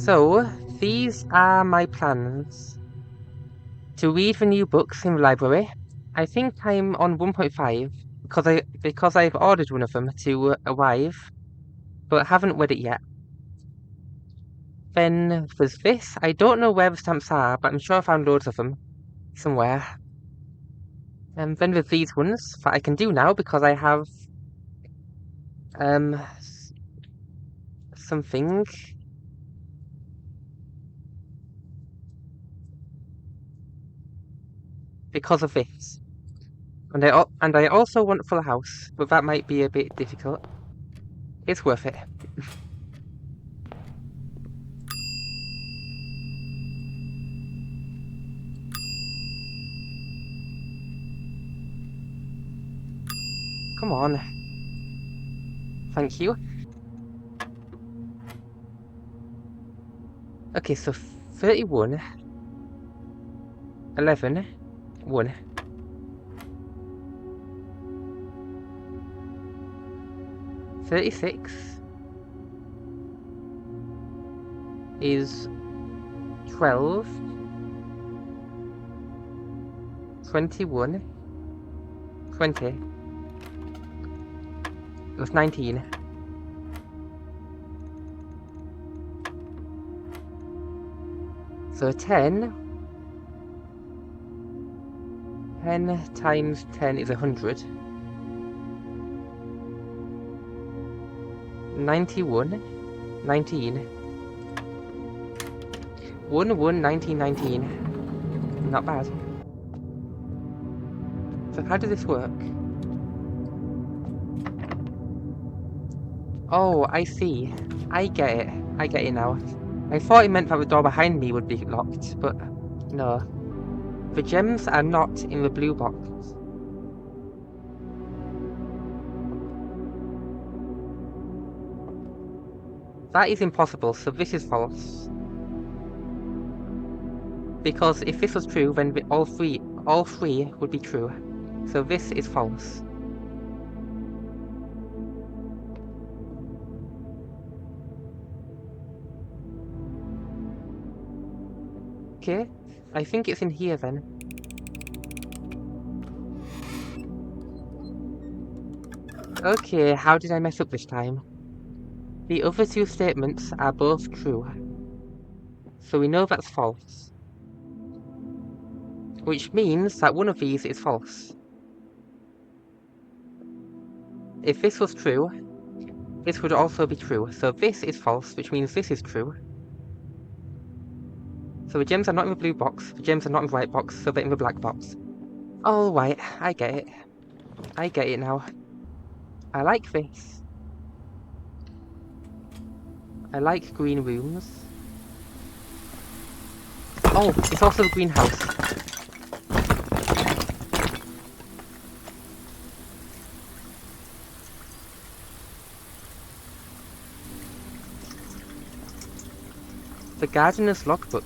So, these are my plans to read the new books in the library. I think I'm on 1.5 because I've ordered one of them to arrive, but haven't read it yet. Then there's this. I don't know where the stamps are, but I'm sure I found loads of them somewhere. And then there's these ones that I can do now because I have something. Because of this. And I also want Full House, but that might be a bit difficult. It's worth it. Come on. Thank you. Okay, so 31, 11, 1. "36 is 12, 21, 20. It was 19. So 10 times 10 is 100. 91, 19. 1, 1, 19, 19. Not bad. So how does this work? Oh, I see. I get it. I get it now. I thought it meant that the door behind me would be locked, but no. The gems are not in the blue box. That is impossible, so this is false. Because if this was true, then all three would be true. So this is false. Okay, I think it's in here then. Okay, how did I mess up this time? The other two statements are both true. So we know that's false. Which means that one of these is false. If this was true, this would also be true. So this is false, which means this is true. So the gems are not in the blue box, the gems are not in the white box, so they're in the black box. Alright, I get it. I get it now. I like this. I like green rooms. Oh, it's also the greenhouse. The gardener's logbook.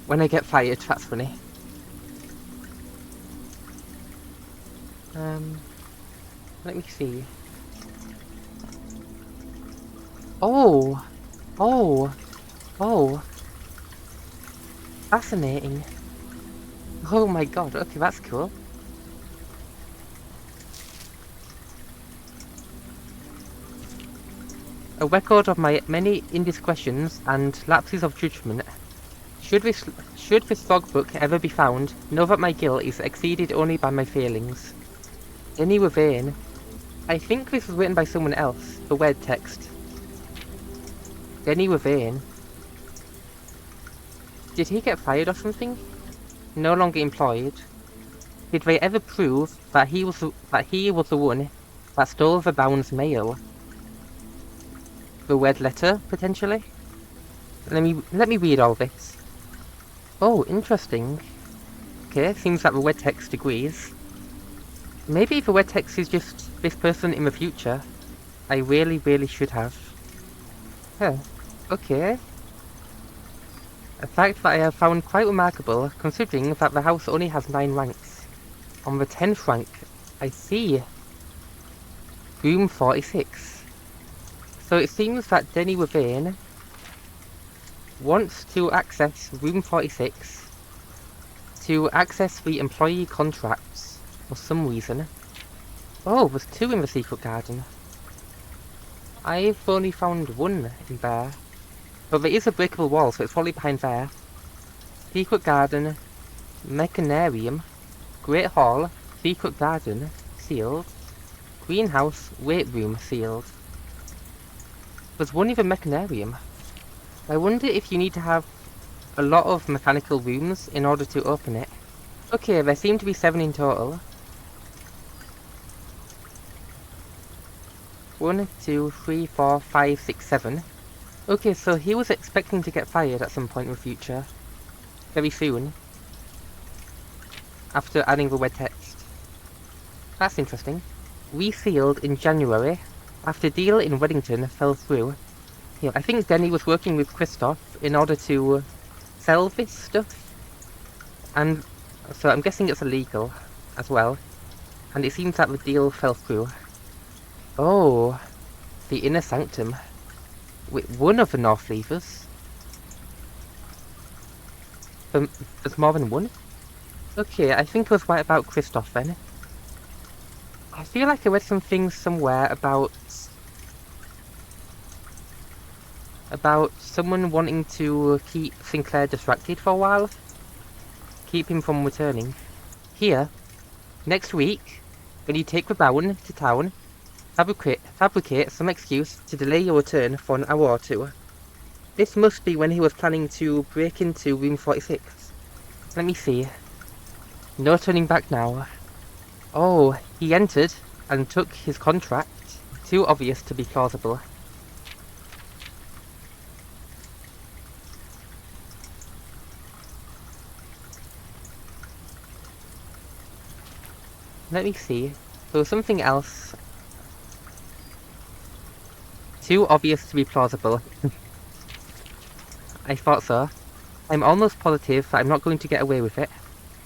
When I get fired, that's funny. Let me see. Oh! Oh! Oh! Fascinating. Oh my god, okay, that's cool. A record of my many indiscretions and lapses of judgment. Should this logbook ever be found, know that my guilt is exceeded only by my failings. Denny Wavane. I think this was written by someone else, the word text. Denny Wavane. Did he get fired or something? No longer employed. Did they ever prove that he was the one that stole the Bound's mail? The red letter, potentially? Let me read all this. Oh, interesting. Okay, seems like the red text agrees. Maybe the red text is just this person in the future. I really, really should have. Huh. Okay. A fact that I have found quite remarkable, considering that the house only has 9 ranks. On the 10th rank, I see. Room 46. So it seems that Denny Within wants to access room 46 to access the employee contracts for some reason. Oh, there's two in the secret garden. I've only found one in there. But there is a breakable wall, so it's probably behind there. Secret garden, mechanarium, great hall, secret garden, sealed. Greenhouse, weight room, sealed. There's one in the mechanarium. I wonder if you need to have a lot of mechanical rooms in order to open it. Okay, there seem to be 7 in total. 1, 2, 3, 4, 5, 6, 7. Okay, so he was expecting to get fired at some point in the future. Very soon. After adding the web text. That's interesting. Resealed in January. After deal in Weddington fell through. Yeah, I think Denny was working with Christoph in order to sell this stuff. And so I'm guessing it's illegal as well. And it seems that the deal fell through. Oh, the inner sanctum. Wait, one of the North Levers? There's more than one? Okay, I think I was right about Christoph then. I feel like I read something somewhere about someone wanting to keep Sinclair distracted for a while. Keep him from returning. Here, next week, when you take the Baron to town, fabricate some excuse to delay your return for an hour or two. This must be when he was planning to break into room 46. Let me see. No turning back now. Oh, he entered and took his contract. Too obvious to be plausible. Let me see. There was something else. Too obvious to be plausible. I thought so. I'm almost positive that I'm not going to get away with it.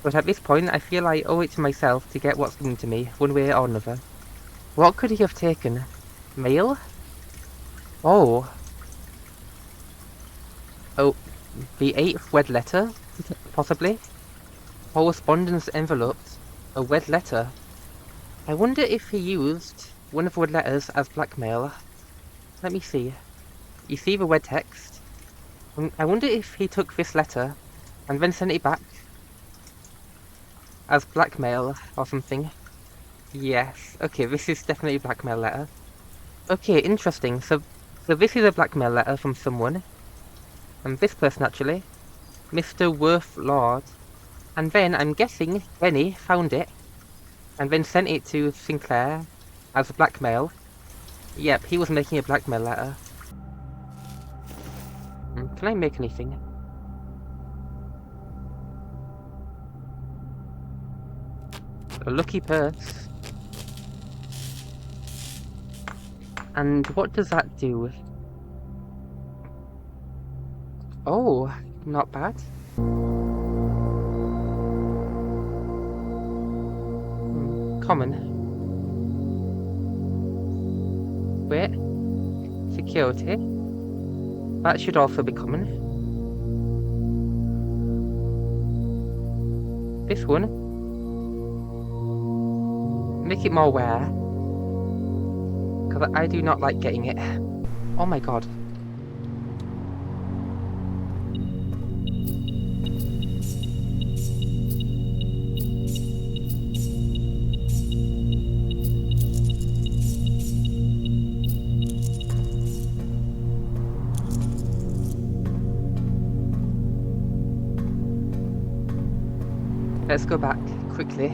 But at this point, I feel I owe it to myself to get what's coming to me, one way or another. What could he have taken? Mail? Oh. Oh, the 8th wed letter? Possibly? Correspondence envelopes. A wed letter. I wonder if he used one of the wed letters as blackmail. Let me see. You see the wed text? I wonder if he took this letter and then sent it back as blackmail or something. Yes. Okay, this is definitely a blackmail letter. Okay, interesting. So this is a blackmail letter from someone. And this person actually. Mr. Worth Lord. And then I'm guessing Benny found it and then sent it to Sinclair as blackmail. Yep, he was making a blackmail letter. Can I make anything? A lucky purse. And what does that do? Oh, not bad. Common. Wait. Security. That should also be common. This one. Make it more rare. Because I do not like getting it. Oh my god. Let's go back quickly.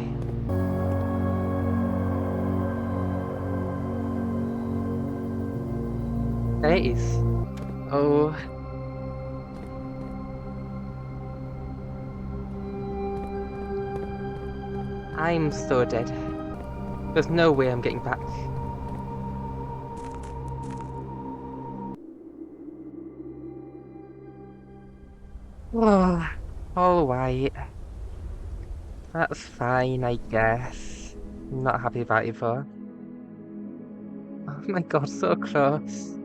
There it is. Oh. I'm so dead. There's no way I'm getting back. Oh, alright. That's fine, I guess. I'm not happy about it though. Oh my god, so close.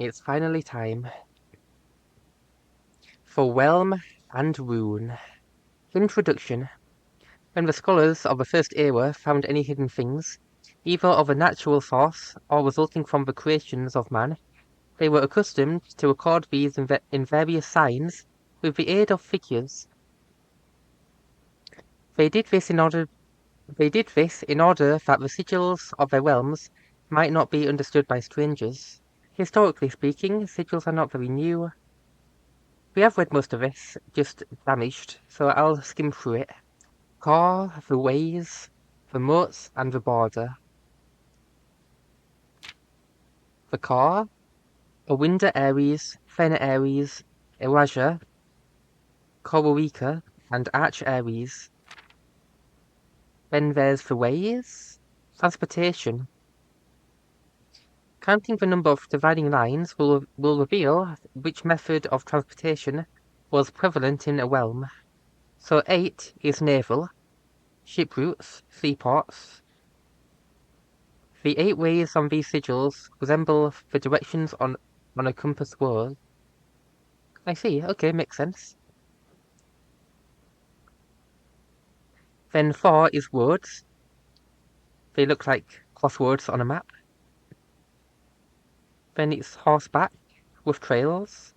It's finally time for Whelm and Rune. Introduction. When the scholars of the First Era found any hidden things, either of a natural source or resulting from the creations of man, they were accustomed to record these in various signs with the aid of figures. They did this in order that the sigils of their realms might not be understood by strangers. Historically speaking, sigils are not very new. We have read most of this, just damaged, so I'll skim through it. Core, the ways, the moats, and the border. The core, Awinda Ares, Fen Ares, Iraja, Kororika, and Arch Ares. Then there's the ways. Transportation. Counting the number of dividing lines will reveal which method of transportation was prevalent in a realm. So 8 is naval, ship routes, seaports. The 8 ways on these sigils resemble the directions on a compass word. I see, okay, makes sense. Then 4 is words. They look like crosswords on a map. Then it's horseback with trails.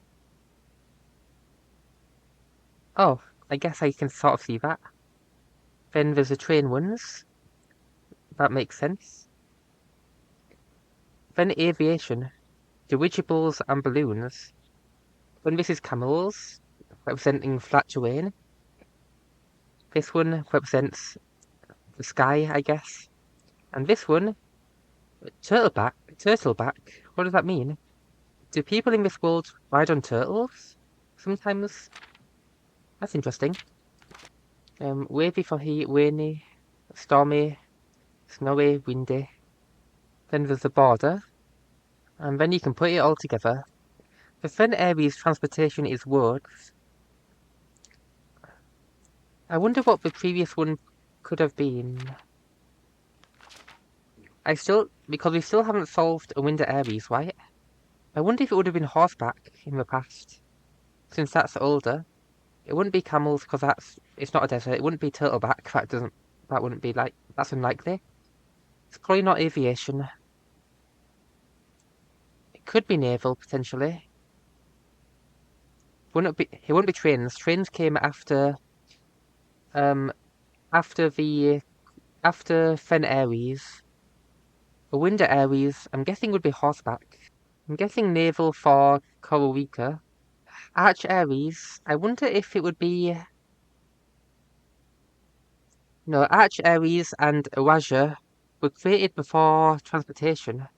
Oh, I guess I can sort of see that. Then there's the train ones. That makes sense. Then aviation, dirigibles and balloons. Then this is camels, representing flat terrain. This one represents the sky, I guess. And this one, turtleback. What does that mean? Do people in this world ride on turtles? Sometimes. That's interesting. Wavy for heat, rainy, stormy, snowy, windy. Then there's the border. And then you can put it all together. The Fen Ares transportation is words. I wonder what the previous one could have been. Because we still haven't solved Awinda Ares, right? I wonder if it would have been horseback in the past. Since that's older. It wouldn't be camels because it's not a desert. It wouldn't be turtleback. That wouldn't be that's unlikely. It's probably not aviation. It could be naval potentially. It wouldn't be trains. Trains came after after Fen Ares. Awinda Ares, I'm guessing would be horseback. I'm guessing naval for Kororika. Arch Ares, I wonder if it would be... No, Arch Ares and Iraja were created before transportation.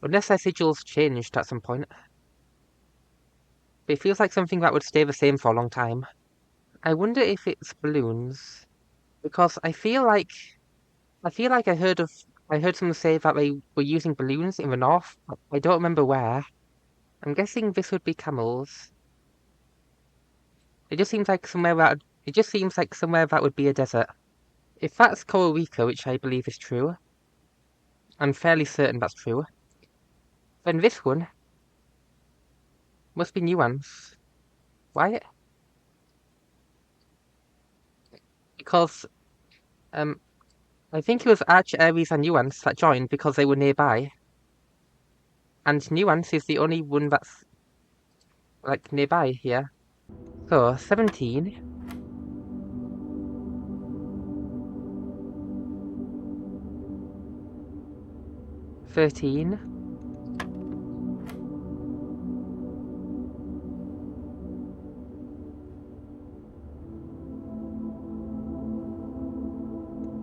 Unless their sigils changed at some point. But it feels like something that would stay the same for a long time. I wonder if it's balloons. Because I feel like I heard someone say that they were using balloons in the north. I don't remember where. I'm guessing this would be camels. It just seems like somewhere that would be a desert. If that's Kororika, which I believe is true, I'm fairly certain that's true, then this one must be Nuance. Why? Because I think it was Arch, Ares, and Nuance that joined because they were nearby. And Nuance is the only one that's like nearby here. So 17. 13.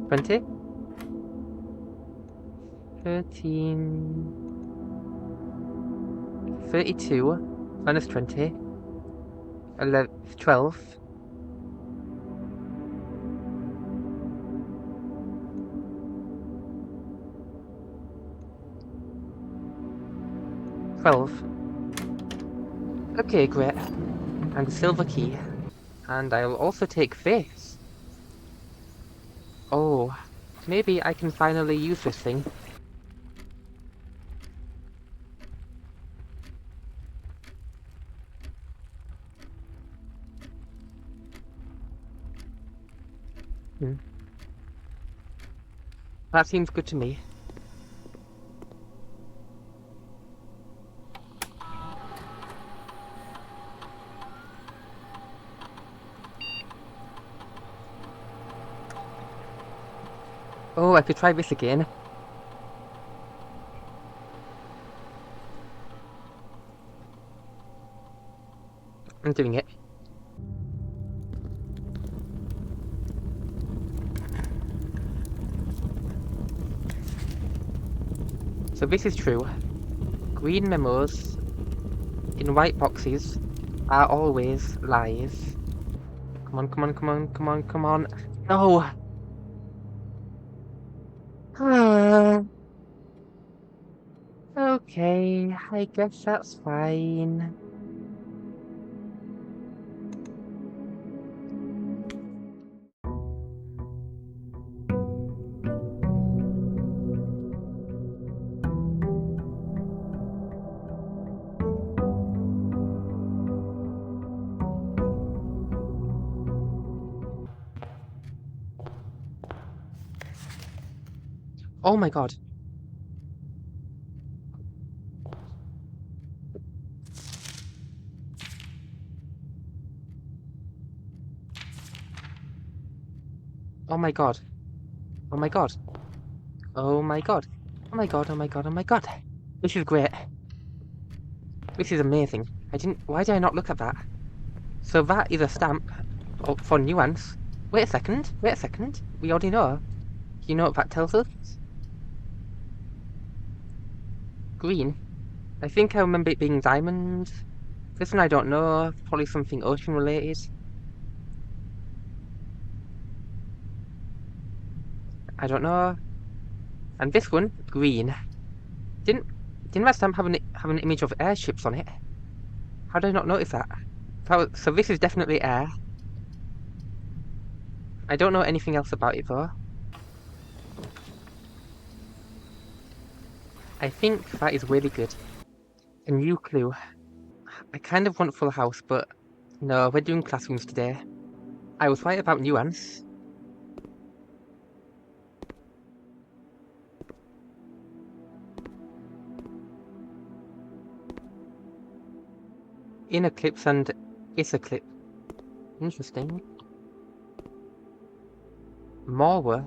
20. 13. 32 minus 20. 11, 12. 12. Okay, great. And the silver key. And I'll also take this. Oh, maybe I can finally use this thing. That seems good to me. Oh, I could try this again. I'm doing it. So this is true. Green memos in white boxes are always lies. Come on, come on, come on, come on, come on. No! Okay, I guess that's fine. Oh my god. Oh my god. Oh my god. Oh my god. Oh my god, oh my god, oh my god. This is great. This is amazing. Why did I not look at that? So that is a stamp for nuance. Wait a second, wait a second. We already know. You know what that tells us? Green. I think I remember it being diamond. This one I don't know. Probably something ocean related. I don't know. And this one, green. Didn't that stamp have an image of airships on it? How did I not notice that? So this is definitely air. I don't know anything else about it though. I think that is really good. A new clue. I kind of want full house, but no, we're doing classrooms today. I was right about nuance. In eclipse and is eclipse. Interesting. Morwa.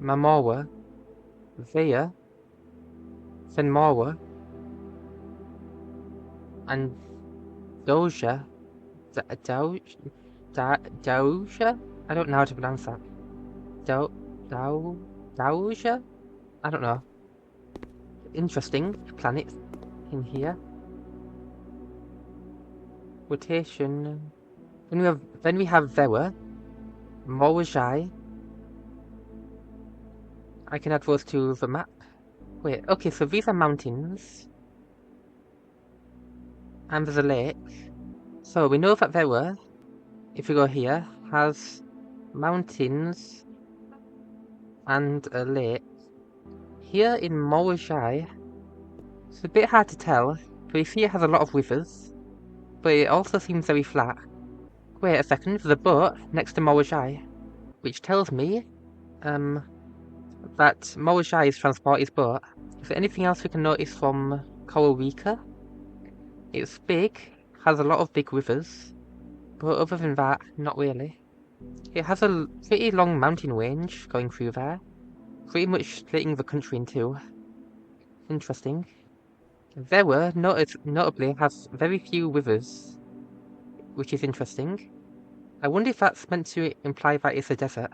Mamorwa. Vea. Fenmorwa. And Doja. Doja? I don't know how to pronounce that. Doja? I don't know. Interesting planet in here. Rotation. Then we have Vewa. Morwajai. I can add those to the map. Wait, okay, so these are mountains. And there's a lake. So we know that Vewa, if we go here, has mountains and a lake. Here in Morwajai, it's a bit hard to tell, but we see it has a lot of rivers, but it also seems very flat. Wait a second, there's a boat next to Morwajai, which tells me, that Morwajai is transport his boat. Is there anything else we can notice from Coral Rika? It's big, has a lot of big rivers, but other than that, not really. It has a pretty long mountain range going through there, pretty much splitting the country in two. Interesting. Vewa notably has very few rivers, which is interesting. I wonder if that's meant to imply that it's a desert.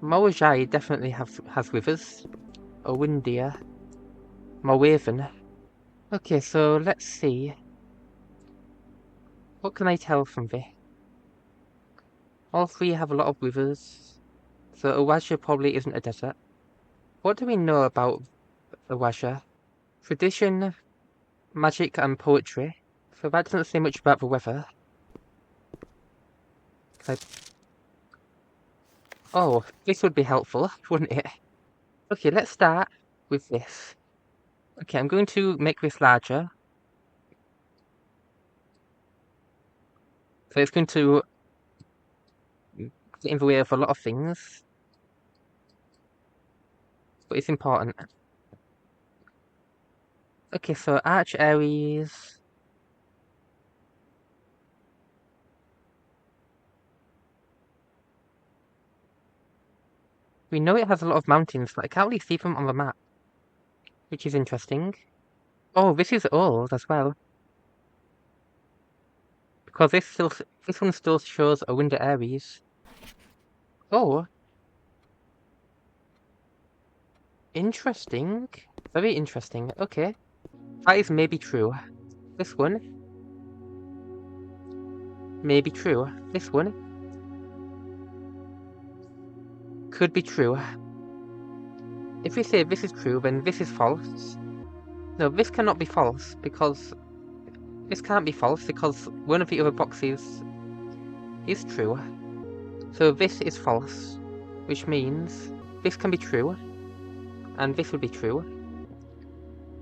Morwajai definitely has rivers. Owindia. Morwaven. Okay, so let's see. What can I tell from this? All three have a lot of rivers, so Awasha probably isn't a desert. What do we know about Awasha? Tradition, magic, and poetry. So that doesn't say much about the weather. Oh, this would be helpful, wouldn't it? Okay, let's start with this. Okay, I'm going to make this larger. So it's going to get in the way of a lot of things. But it's important. Okay, so Arch Aries. We know it has a lot of mountains, but I can't really see them on the map. Which is interesting. Oh, this is old as well. Because this one still shows a Winter Aries. Oh. Interesting. Very interesting. Okay. That is maybe true. This one. Maybe true. This one. Could be true. If we say this is true, then this is false. No, this cannot be false, because... This can't be false, because one of the other boxes is true. So this is false, which means this can be true, and this would be true.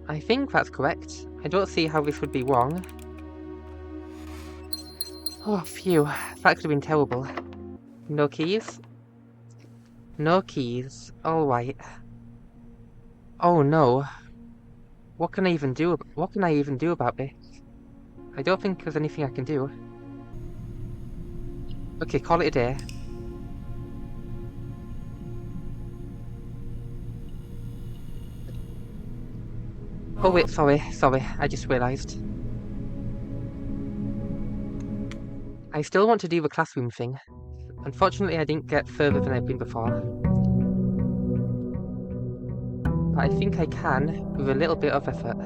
I think that's correct. I don't see how this would be wrong. Oh, phew. That could have been terrible. No keys? No keys. Alright. Oh no. What can I even do about this? I don't think there's anything I can do. Okay, call it a day. Oh wait, sorry, I just realised. I still want to do the classroom thing. Unfortunately, I didn't get further than I've been before. But I think I can, with a little bit of effort.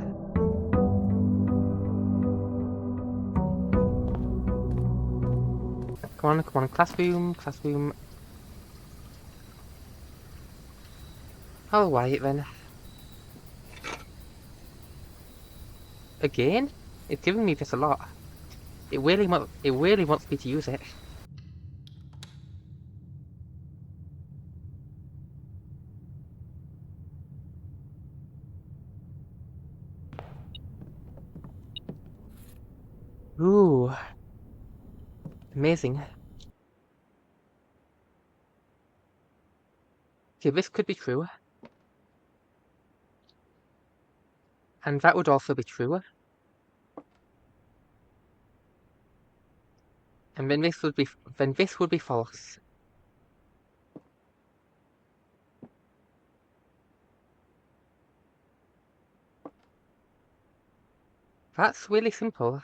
Come on, classroom. Alright then. Again? It's giving me this a lot. It really wants me to use it. Ooh. Amazing. Okay, this could be true. And that would also be true. And then this would be false. That's really simple.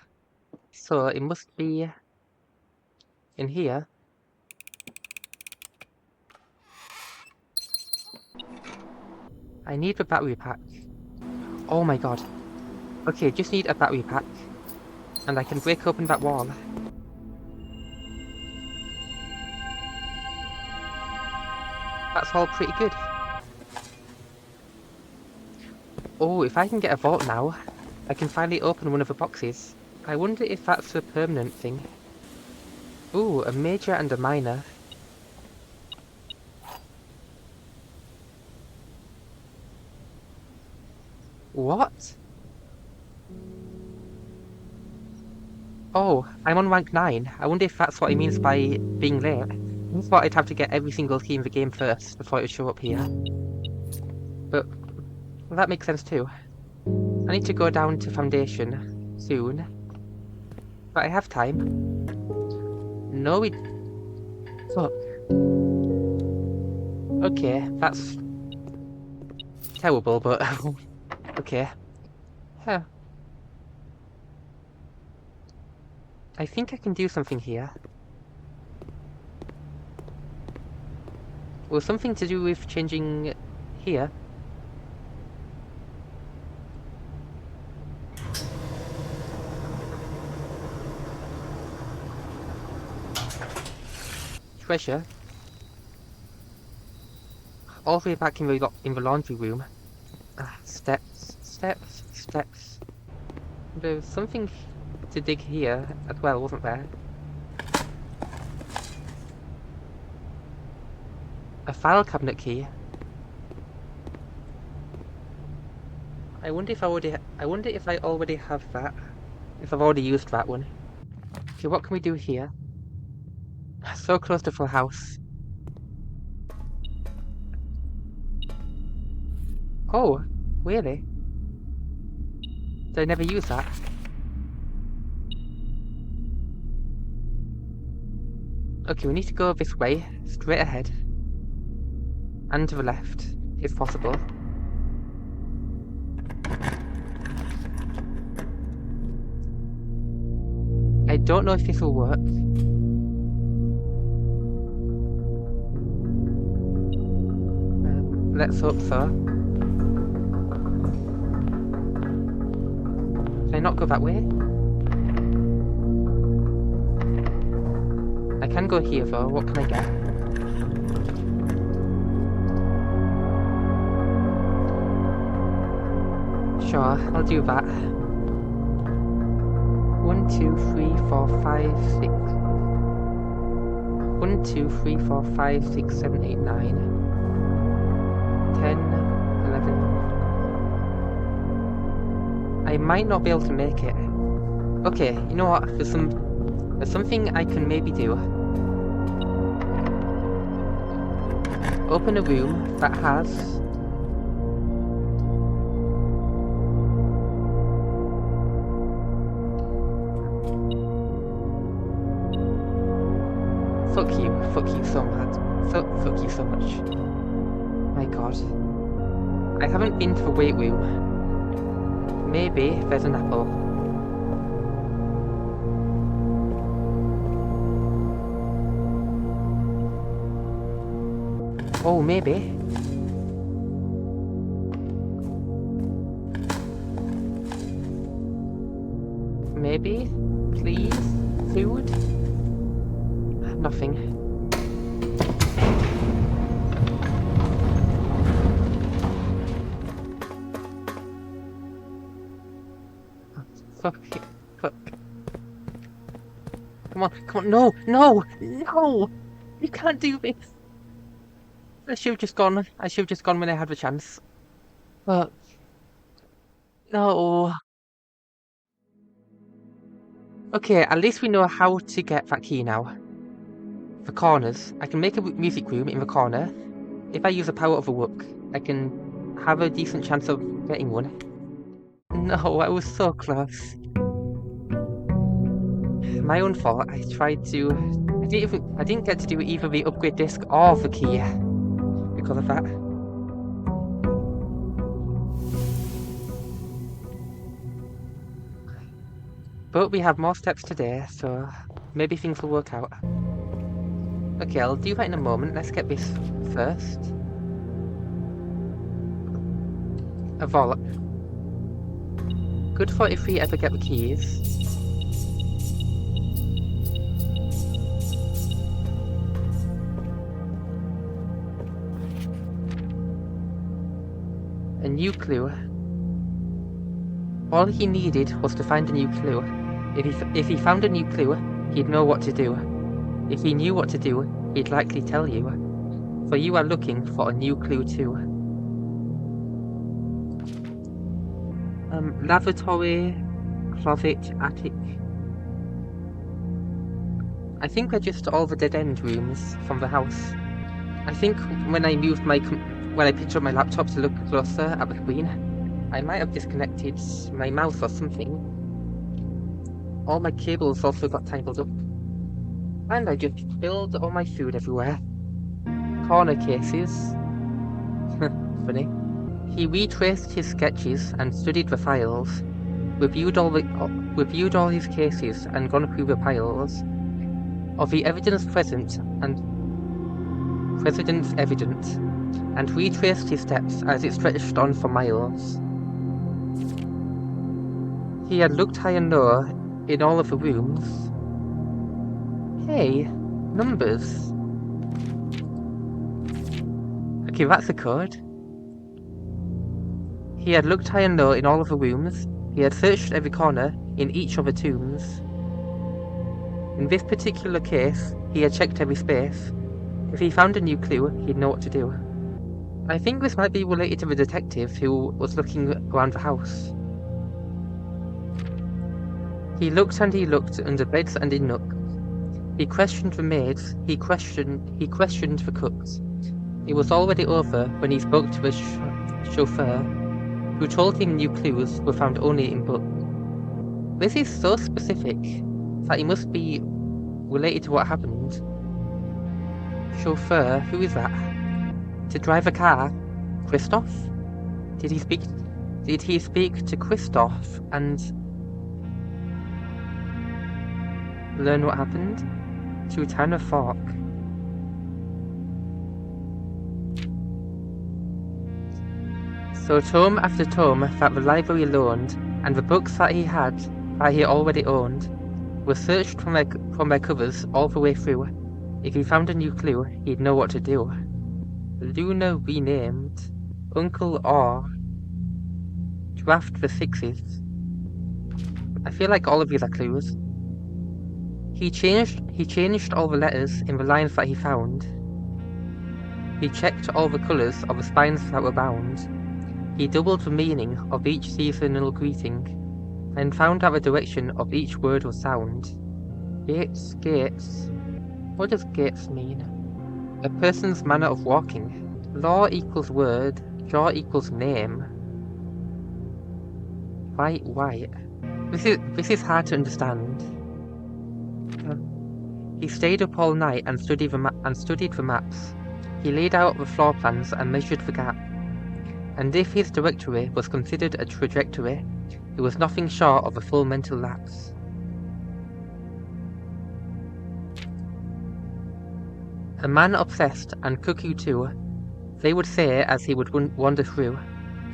So it must be in here. I need the battery pack. Oh my god. Okay, just need a battery pack. And I can break open that wall. That's all pretty good. Oh, if I can get a vault now, I can finally open one of the boxes. I wonder if that's a permanent thing. Ooh, a major and a minor. What? Oh, I'm on rank 9. I wonder if that's what he means by being late. I thought I'd have to get every single key in the game first before it would show up here. But that makes sense too. I need to go down to Foundation soon. But I have time. No, we... Fuck. Okay, that's... terrible, but... okay. Huh. I think I can do something here. Well, something to do with changing... here. Treasure. All the way back in the laundry room. Ah, steps. There's something to dig here as well, wasn't there? A file cabinet key. I wonder if I already have that. If I've already used that one. Okay, what can we do here? So close to full house. Oh, really? Did I never use that? Okay, we need to go this way, straight ahead. And to the left, if possible. I don't know if this will work. Let's hope so. Can I not go that way? I can go here though, what can I get? Sure, I'll do that. 1, 2, 3, 4, 5, 6. 1, 2, 3, 4, 5, 6, 7, 8, 9. 10, 11. I might not be able to make it. Okay, you know what? There's something I can maybe do. Open a room that has fuck you so much. Fuck you so much. My god. I haven't been to the weight room. Maybe there's an apple. Oh, maybe. Maybe? Please? Food? Nothing. Fuck. Fuck. Come on, no! You can't do this! I should have just gone when I had the chance. But... no. Okay, at least we know how to get that key now. The corners. I can make a music room in the corner. If I use the power of a rook, I can have a decent chance of getting one. No, I was so close. My own fault. I didn't get to do either the upgrade disc or the key because of that. But we have more steps today, so maybe things will work out. Okay, I'll do that in a moment. Let's get this first. A vault. Good for if we ever get the keys. A new clue. All he needed was to find a new clue. If he found a new clue, he'd know what to do. If he knew what to do, he'd likely tell you. For you are looking for a new clue too. Lavatory, closet, attic. I think they're just all the dead-end rooms from the house. I think when I picked up my laptop to look closer at the screen, I might have disconnected my mouse or something. All my cables also got tangled up. And I just spilled all my food everywhere. Corner cases. Funny. He retraced his sketches and studied the files, reviewed all his cases and gone through the piles of the evidence present and retraced his steps as it stretched on for miles. He had looked high and low in all of the rooms. Hey, numbers. Okay, that's a code. He had looked high and low in all of the rooms. He had searched every corner in each of the tombs. In this particular case, he had checked every space. If he found a new clue, he'd know what to do. I think this might be related to the detective who was looking around the house. He looked and he looked under beds and in nooks. He questioned the maids, he questioned the cooks. It was already over when he spoke to the chauffeur, who told him new clues were found only in books. This is so specific that it must be related to what happened. Chauffeur, who is that? To drive a car? Christoph? Did he speak to Christoph and learn what happened? To Tanner Fork. So tome after tome that the library loaned, and the books that he already owned, were searched from their covers all the way through. If he found a new clue, he'd know what to do. Luna renamed. Uncle R. Draft the Sixes. I feel like all of these are clues. He changed all the letters in the lines that he found. He checked all the colours of the spines that were bound. He doubled the meaning of each seasonal greeting, and found out the direction of each word or sound. Gates. What does gates mean? A person's manner of walking. Law equals word, jaw equals name. White. This is hard to understand. He stayed up all night and studied the maps. He laid out the floor plans and measured the gap. And if his directory was considered a trajectory, it was nothing short of a full mental lapse. A man obsessed and cuckoo too, they would say as he would wander through.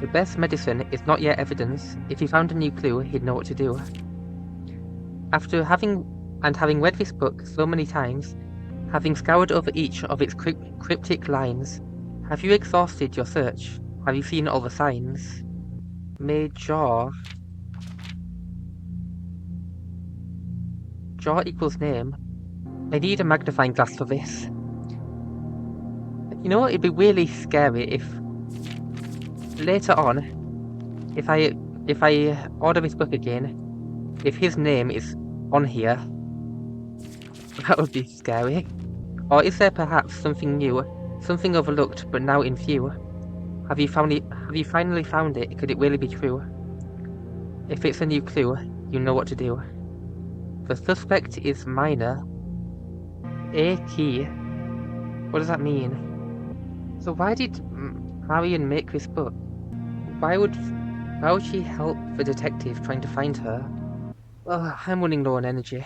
The best medicine is not yet evidence. If he found a new clue, he'd know what to do. After having read this book so many times, having scoured over each of its cryptic lines, have you exhausted your search? Have you seen all the signs? Jaw equals name. I need a magnifying glass for this. You know, it'd be really scary if later on, if I order this book again, if his name is on here, that would be scary. Or is there perhaps something new, something overlooked but now in view? Have you finally found it? Could it really be true? If it's a new clue, you know what to do. The suspect is minor. A key. What does that mean? So why did Marion make this book? Why would she help the detective trying to find her? Well, I'm running low on energy.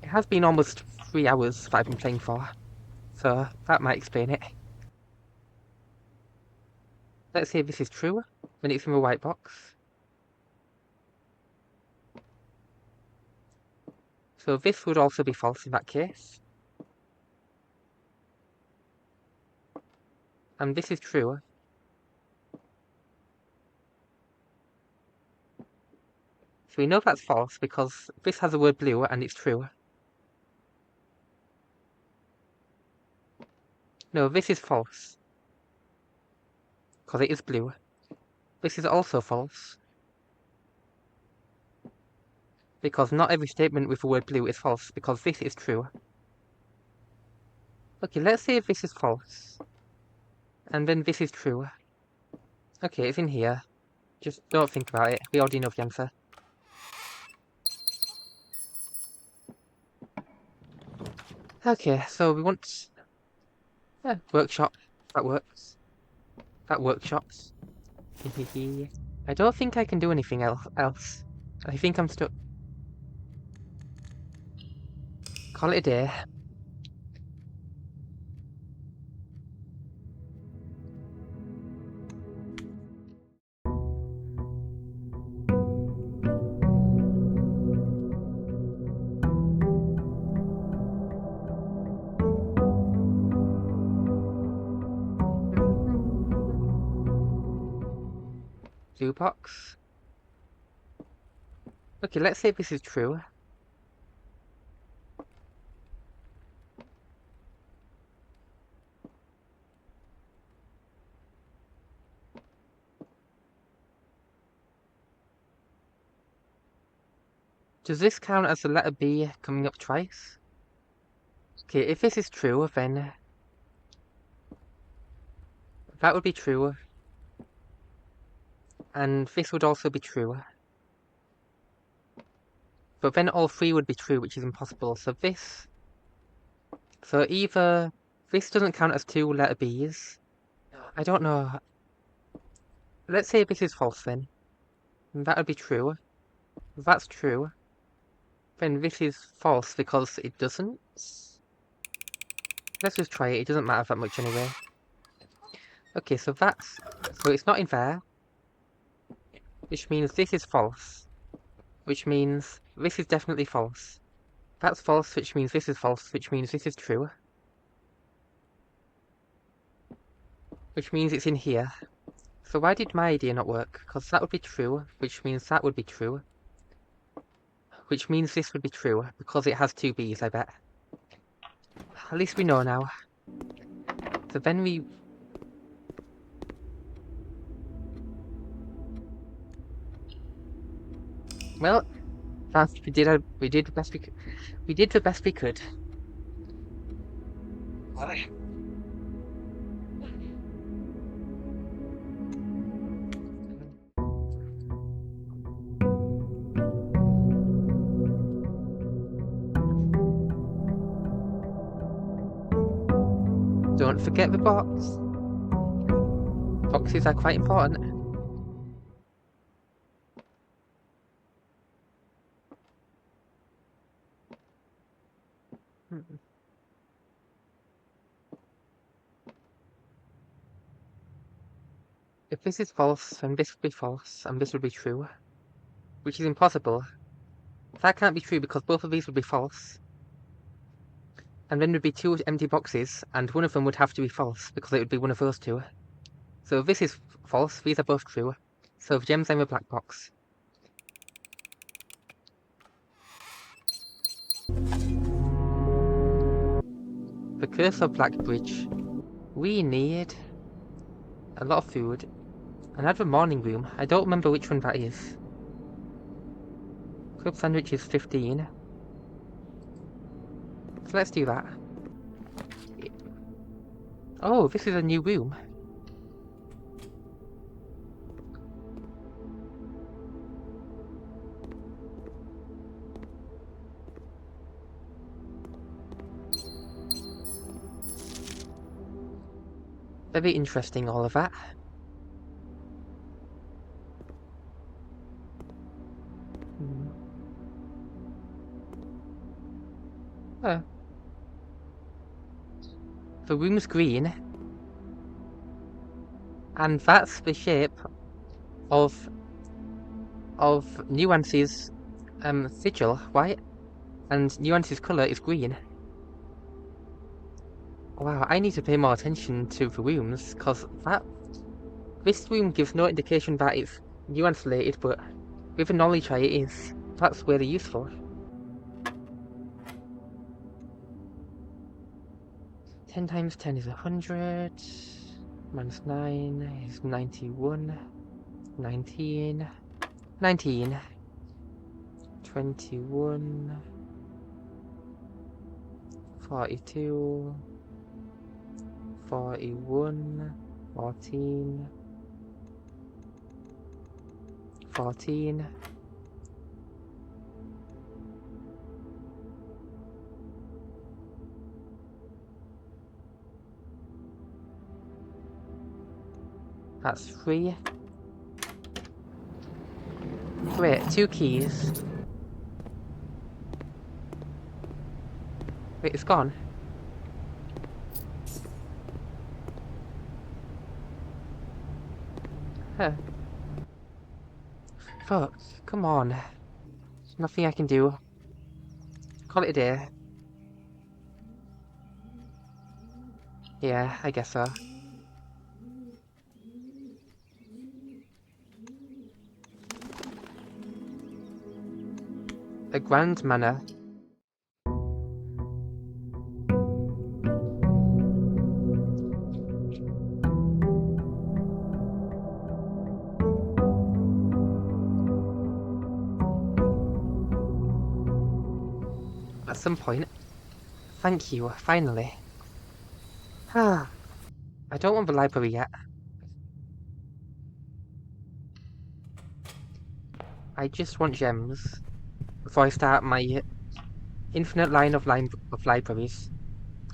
It has been almost 3 hours that I've been playing for, so that might explain it. Let's see if this is true, when it's in the white box. So this would also be false in that case. And this is true. So we know that's false because this has the word blue and it's true. No, this is false. Because it is blue. This is also false. Because not every statement with the word blue is false, because this is true. Okay, let's say if this is false. And then this is true. Okay, it's in here. Just don't think about it. We already know the answer. Okay, so we want... Yeah, workshop. That works. That workshops. I don't think I can do anything else. I think I'm stuck. Call it a day. Blue box. Okay, let's say this is true. Does this count as the letter B coming up twice? Okay, if this is true, then that would be true. And this would also be true. But then all three would be true, which is impossible. So this... So either this doesn't count as two letter Bs. I don't know. Let's say this is false then. That would be true. That's true. Then this is false because it doesn't. Let's just try it. It doesn't matter that much anyway. Okay, so that's... So it's not in there. Which means this is false. Which means this is definitely false. That's false, which means this is false, which means this is true. Which means it's in here. So why did my idea not work? Because that would be true, which means that would be true. Which means this would be true, because it has two Bs, I bet. At least we know now. So then we... Well, we did the best we could. We did the best we could. Don't forget the box. Boxes are quite important. If this is false, then this would be false, and this would be true. Which is impossible. That can't be true because both of these would be false. And then there'd be two empty boxes, and one of them would have to be false, because it would be one of those two. So this is false, these are both true. So the gems in the black box. The Curse of Black Bridge. We need a lot of food. Another morning room. I don't remember which one that is. Club sandwich is 15. So let's do that. Oh, this is a new room. Very interesting, all of that. Oh. The room's green. And that's the shape of Nuance's sigil, right? And Nuance's colour is green. Wow, I need to pay more attention to the rooms, because this room gives no indication that it's nuance related, but with the knowledge it is, that's really useful. 10 times 10 is 100, minus 9 is 91, 19, 19, 21, 42, 41, 14, 14. That's 3. Wait, 2 keys. Wait, it's gone. Huh. Fuck, come on. There's nothing I can do. Call it a day. Yeah, I guess so. A grand manor. At some point, thank you, finally. Ah, I don't want the library yet. I just want gems before I start my infinite line of libraries.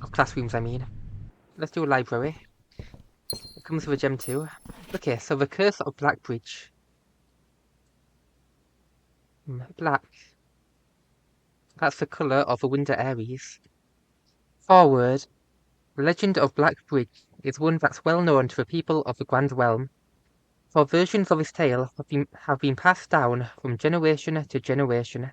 Of classrooms, I mean. Let's do a library. It comes with a gem too. Okay, so the Curse of Blackbridge. Black. That's the colour of the Winter Aries. Forward. The legend of Blackbridge is one that's well known to the people of the Grand Realm. For versions of this tale have been passed down from generation to generation.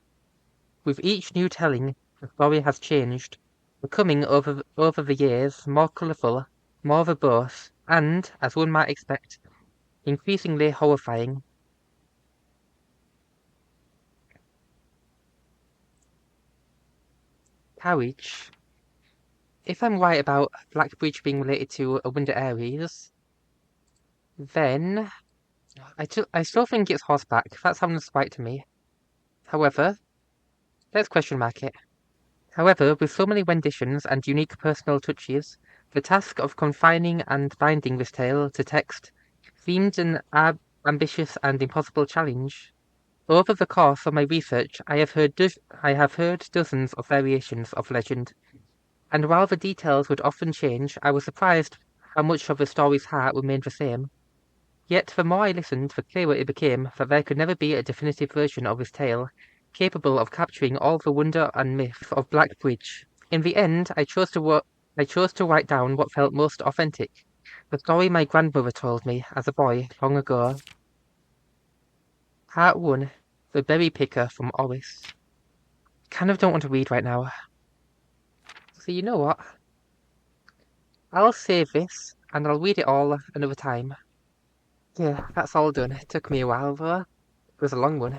With each new telling, the story has changed, becoming over the years more colourful, more verbose, and, as one might expect, increasingly horrifying. Carriage. If I'm right about Blackbridge being related to a Winter Aries, then I still think it's horseback. That sounds right to me. However, let's question mark it. However, with so many renditions and unique personal touches, the task of confining and binding this tale to text seemed an ambitious and impossible challenge. Over the course of my research, I have heard dozens of variations of legend, and while the details would often change, I was surprised how much of the story's heart remained the same. Yet the more I listened, the clearer it became that there could never be a definitive version of this tale, capable of capturing all the wonder and myth of Blackbridge. In the end, I chose to write down what felt most authentic, the story my grandmother told me as a boy long ago. Part 1. The Berry Picker from Oris. Kind of don't want to read right now. So you know what? I'll save this, and I'll read it all another time. Yeah, that's all done. It took me a while, though. It was a long one.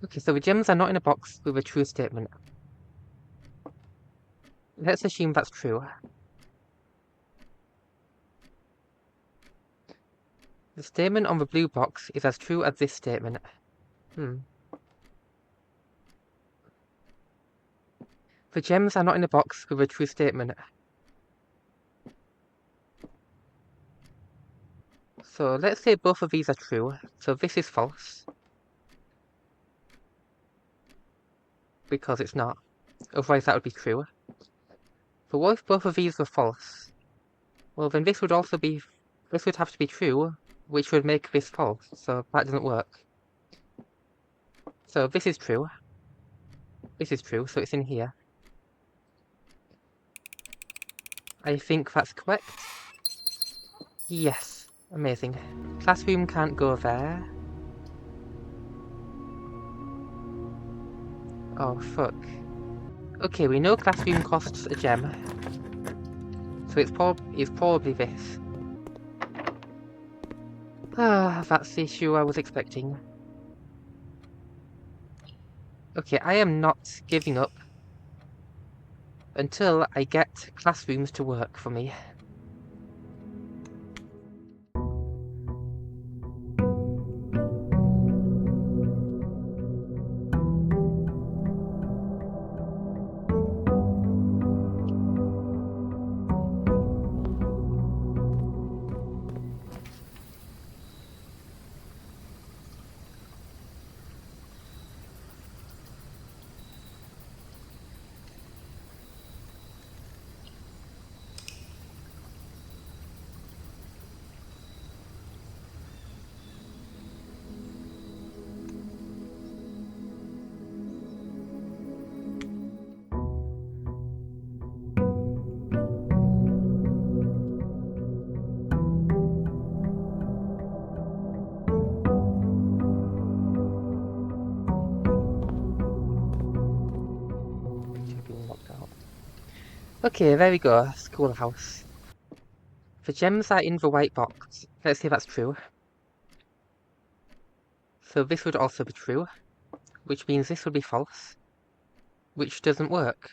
Okay, so the gems are not in a box with a true statement. Let's assume that's true. The statement on the blue box is as true as this statement. The gems are not in a box with a true statement. So let's say both of these are true. So this is false. Because it's not. Otherwise that would be true. But what if both of these were false? Well, then this would have to be true, which would make this false. So that doesn't work. So this is true. This is true, so it's in here. I think that's correct. Yes. Amazing. Classroom can't go there. Oh, fuck. Okay, we know classroom costs a gem. So it's probably this. Ah, that's the issue I was expecting. Okay, I am not giving up until I get classrooms to work for me. Being locked out. Okay, there we go. Schoolhouse. The gems are in the white box. Let's see if that's true. So this would also be true, which means this would be false, which doesn't work.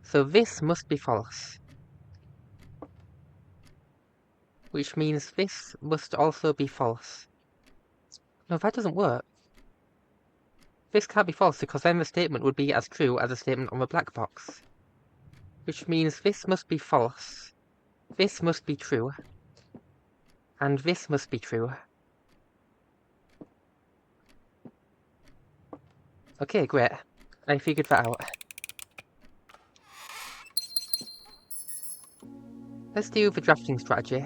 So this must be false, which means this must also be false. No, that doesn't work. This can't be false because then the statement would be as true as a statement on the black box. Which means this must be false. This must be true. And this must be true. Okay, great. I figured that out. Let's do the drafting strategy.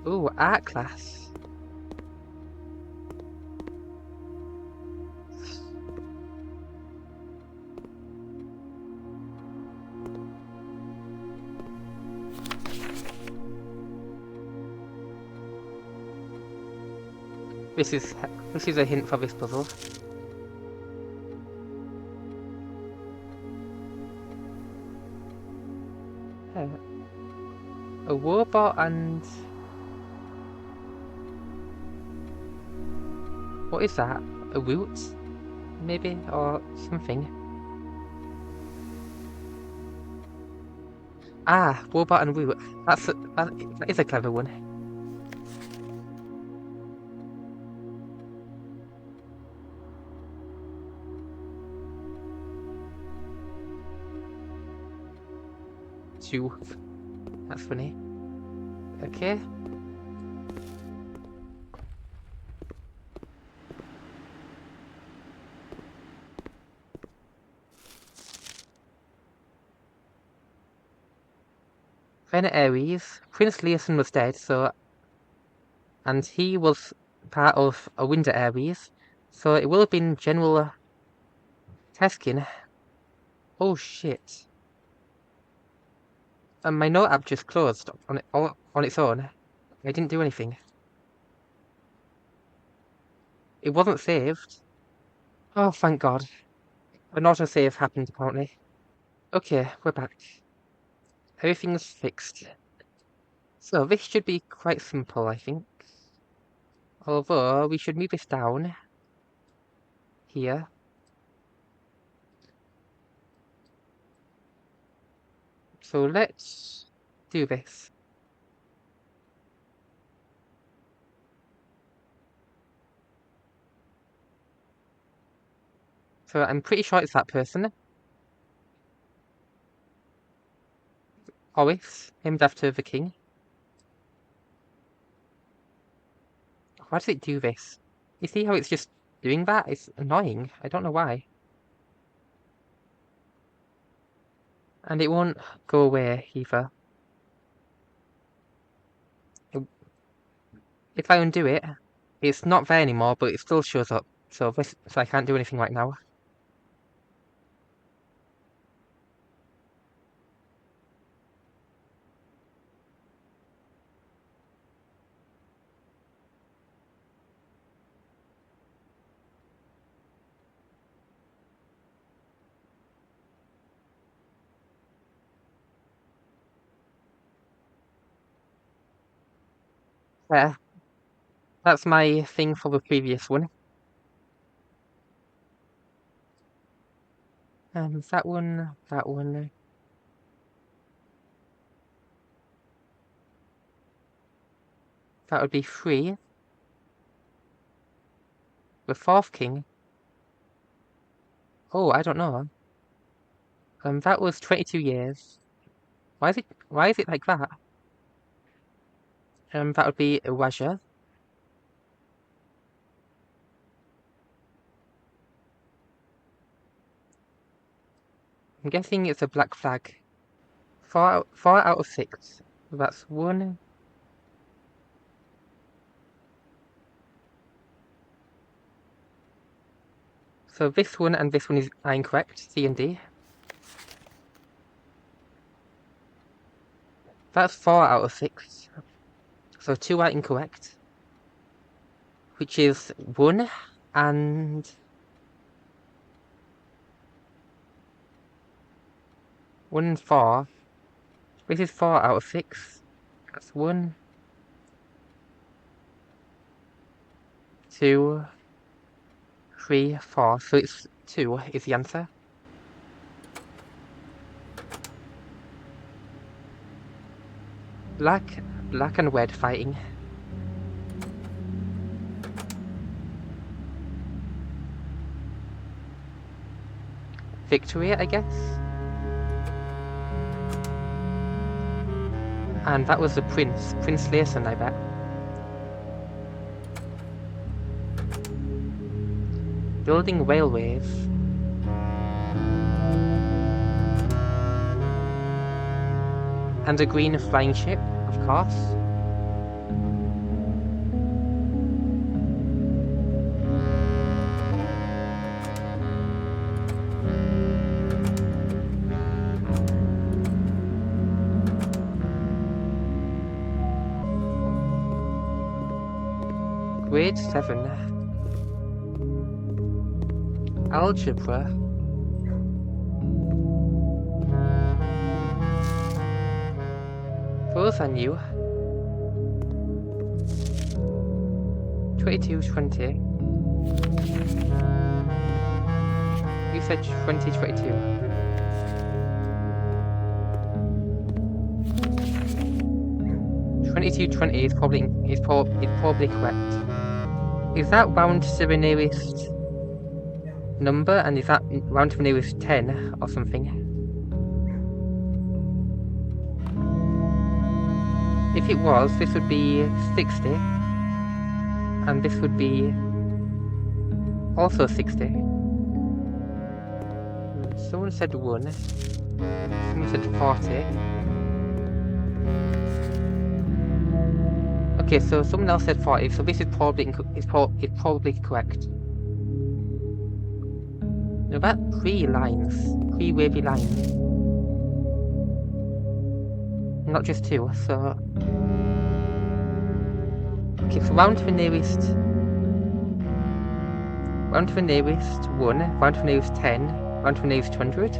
Ooh, art class. This is a hint for this puzzle. A robot and... What is that? A root? Maybe? Or something? Ah, robot and root. That is a clever one. Two. That's funny. Okay. Then Ares. Prince Leosin was dead, so... And he was part of a Winter Ares, so it will have been General Teskin. Oh shit. And my note app just closed on its own. I didn't do anything. It wasn't saved. Oh, thank God. An autosave happened, apparently. Okay, we're back. Everything's fixed. So, this should be quite simple, I think. Although, we should move this down. Here. So, let's do this. So, I'm pretty sure it's that person. Always, named after the king. Why does it do this? You see how it's just doing that? It's annoying. I don't know why. And it won't go away either. If I undo it, it's not there anymore, but it still shows up. So I can't do anything right now. There. That's my thing for the previous one. That one, that one. That would be 3. The 4th king. Oh, I don't know. That was 22 years. Why is it like that? That would be Raja. I'm guessing it's a black flag. 4 out of 6. That's 1. So this one and this one are incorrect, C and D. That's 4 out of 6. So 2 are incorrect. Which is 1 and... 1 and 4. This is 4 out of 6. That's 1, 2, 3, 4. So it's 2 is the answer. Black and red fighting. victory, I guess. And that was the prince, Prince Leeson, I bet. Building railways. And a green flying ship, of course. Grade 7. Algebra. Those I knew. 22, 20. You said 20, 22. is probably correct. Is that round to the nearest number, and is that round to the nearest 10 or something? If it was, this would be 60, and this would be also 60. Someone said 1. Someone said 40. Okay, so someone else said 40, so this is probably probably correct. Now that 3 lines, 3 wavy lines, not just 2. So okay, so round to the nearest 1, round to the nearest 10, round to the nearest 100.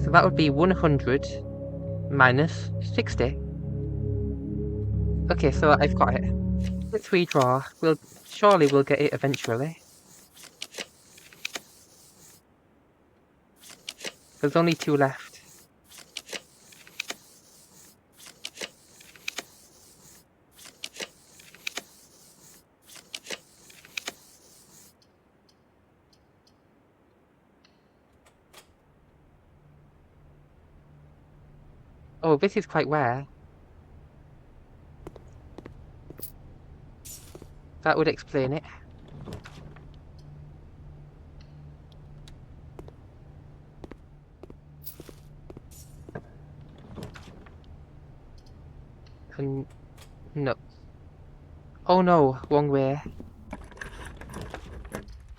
So that would be 100 minus 60. Okay, so I've got it. Let's redraw. Surely we'll get it eventually. There's only 2 left. Oh, this is quite rare. That would explain it. And no. Oh no, wrong way.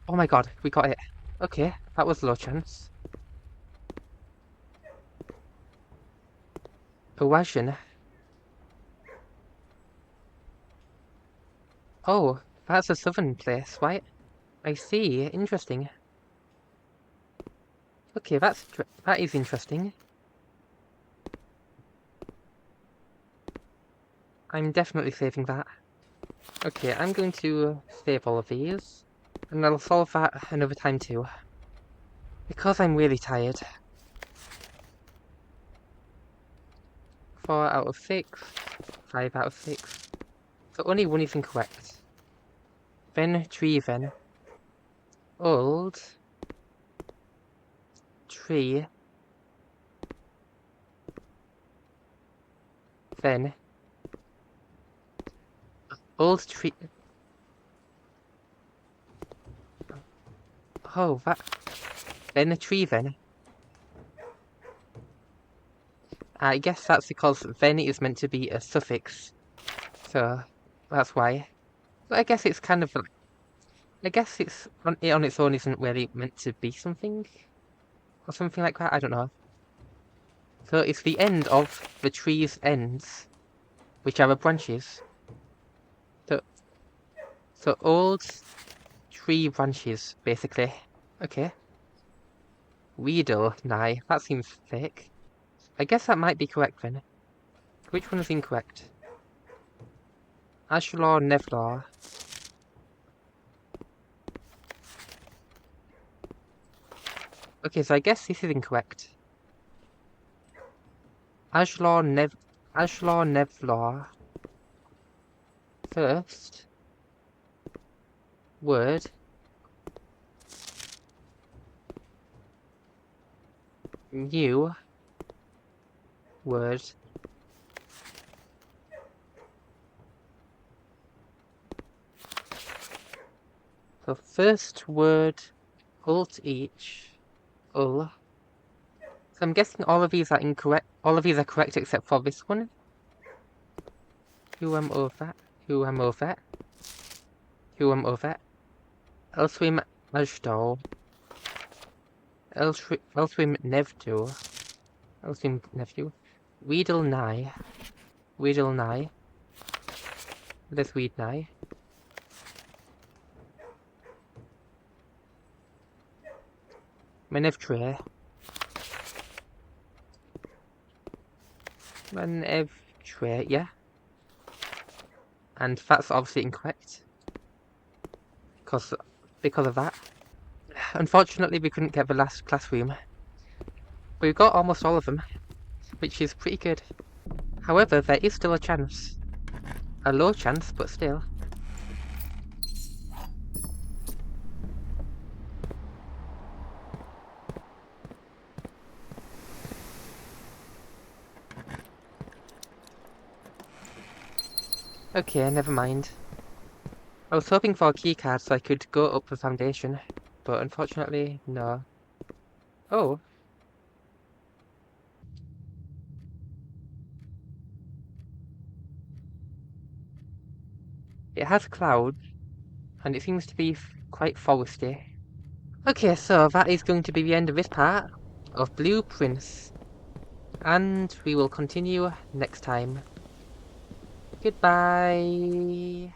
Oh my god, we got it. Okay, that was low chance. Erosion. Oh, that's a southern place, right? I see, interesting. Okay, that is interesting. I'm definitely saving that. Okay, I'm going to save all of these. And I'll solve that another time too. Because I'm really tired. 4 out of 6. 5 out of 6. So only 1 is incorrect. Then tree then. Old. Tree. Then. Old tree. Oh, that. Then a tree then. I guess that's because then is meant to be a suffix. So, that's why. But I guess it's kind of... I guess it on its own isn't really meant to be something? Or something like that, I don't know. So it's the end of the tree's ends, which are the branches. So old tree branches, basically. Okay. Weedle, nah, that seems fake. I guess that might be correct then. Which one is incorrect? Ajlor, Nevlor. Okay, so I guess this is incorrect. Ajlor, Nevlor. First. word. New word. So first word, Ulteach, ul. So I'm guessing all of these are incorrect. All of these are correct except for this one. Who am over? Who am over? Who am over? Elswim Ajlor. Elswim Nevlor. Elswim Nevlor. Weedle nigh. Weedle nigh. Let's weed nigh. Manevtre. Manevtre, yeah. And that's obviously incorrect. Because of that. Unfortunately, we couldn't get the last classroom. But we got almost all of them, which is pretty good. However, there is still a chance. A low chance, but still. Okay, never mind. I was hoping for a keycard so I could go up the foundation, but unfortunately, no. Oh. It has clouds, and it seems to be quite foresty. Okay, so that is going to be the end of this part of Blueprints, and we will continue next time. Goodbye!